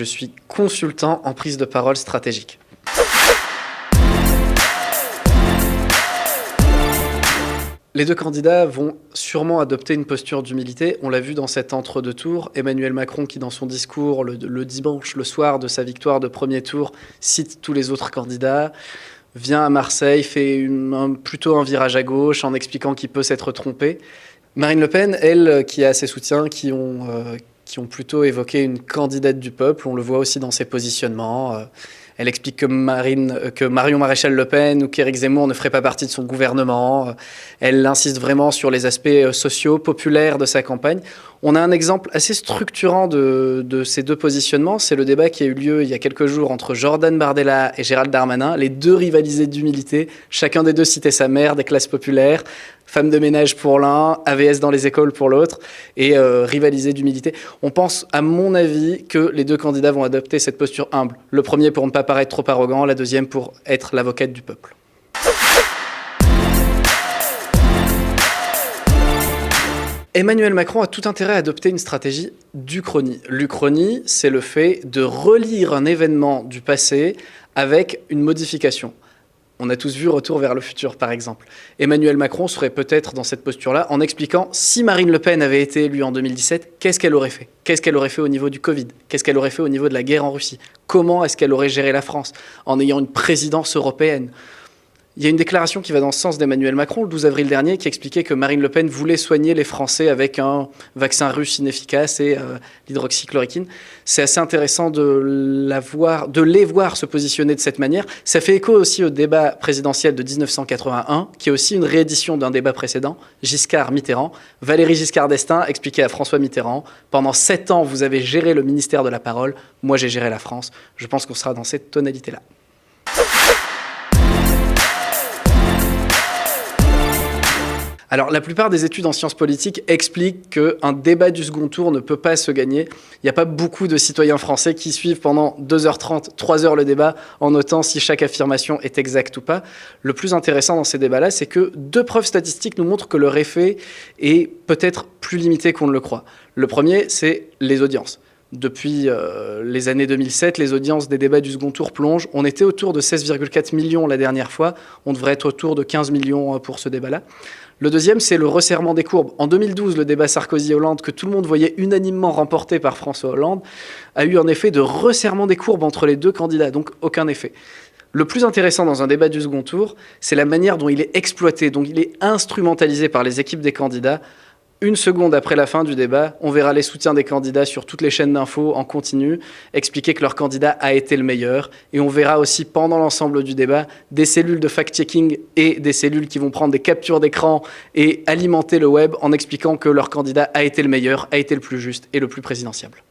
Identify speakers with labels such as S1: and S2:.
S1: je suis consultant en prise de parole stratégique. Les deux candidats vont sûrement adopter une posture d'humilité. On l'a vu dans cet entre-deux tours. Emmanuel Macron, qui dans son discours le dimanche, le soir de sa victoire de premier tour, cite tous les autres candidats, vient à Marseille, fait plutôt un virage à gauche en expliquant qu'il peut s'être trompé. Marine Le Pen, elle, qui a ses soutiens qui ont plutôt évoqué une candidate du peuple. On le voit aussi dans ses positionnements. Elle explique que Marion Maréchal Le Pen ou qu'Éric Zemmour ne ferait pas partie de son gouvernement. Elle insiste vraiment sur les aspects sociaux, populaires de sa campagne. On a un exemple assez structurant de ces deux positionnements. C'est le débat qui a eu lieu il y a quelques jours entre Jordan Bardella et Gérald Darmanin. Les deux rivalisaient d'humilité. Chacun des deux citait sa mère des classes populaires. Femme de ménage pour l'un, AVS dans les écoles pour l'autre, et rivaliser d'humilité. On pense, à mon avis, que les deux candidats vont adopter cette posture humble. Le premier pour ne pas paraître trop arrogant, la deuxième pour être l'avocate du peuple. Emmanuel Macron a tout intérêt à adopter une stratégie d'Uchronie. L'Uchronie, c'est le fait de relire un événement du passé avec une modification. On a tous vu Retour vers le futur, par exemple. Emmanuel Macron serait peut-être dans cette posture-là en expliquant si Marine Le Pen avait été élue en 2017, qu'est-ce qu'elle aurait fait ? Qu'est-ce qu'elle aurait fait au niveau du Covid ? Qu'est-ce qu'elle aurait fait au niveau de la guerre en Russie ? Comment est-ce qu'elle aurait géré la France en ayant une présidence européenne ? Il y a une déclaration qui va dans le sens d'Emmanuel Macron le 12 avril dernier qui expliquait que Marine Le Pen voulait soigner les Français avec un vaccin russe inefficace et l'hydroxychloroquine. C'est assez intéressant de les voir se positionner de cette manière. Ça fait écho aussi au débat présidentiel de 1981, qui est aussi une réédition d'un débat précédent, Giscard-Mitterrand. Valéry Giscard d'Estaing expliquait à François Mitterrand « Pendant 7 ans, vous avez géré le ministère de la Parole, moi j'ai géré la France ». Je pense qu'on sera dans cette tonalité-là. Alors, la plupart des études en sciences politiques expliquent qu'un débat du second tour ne peut pas se gagner. Il n'y a pas beaucoup de citoyens français qui suivent pendant 2h30, 3h le débat en notant si chaque affirmation est exacte ou pas. Le plus intéressant dans ces débats-là, c'est que 2 preuves statistiques nous montrent que leur effet est peut-être plus limité qu'on ne le croit. Le premier, c'est les audiences. Depuis les années 2007, les audiences des débats du second tour plongent. On était autour de 16,4 millions la dernière fois. On devrait être autour de 15 millions pour ce débat-là. Le deuxième, c'est le resserrement des courbes. En 2012, le débat Sarkozy-Hollande, que tout le monde voyait unanimement remporté par François Hollande, a eu un effet de resserrement des courbes entre les deux candidats, donc aucun effet. Le plus intéressant dans un débat du second tour, c'est la manière dont il est exploité, dont il est instrumentalisé par les équipes des candidats. 1 seconde après la fin du débat, on verra les soutiens des candidats sur toutes les chaînes d'infos en continu expliquer que leur candidat a été le meilleur. Et on verra aussi pendant l'ensemble du débat des cellules de fact-checking et des cellules qui vont prendre des captures d'écran et alimenter le web en expliquant que leur candidat a été le meilleur, a été le plus juste et le plus présidentiable.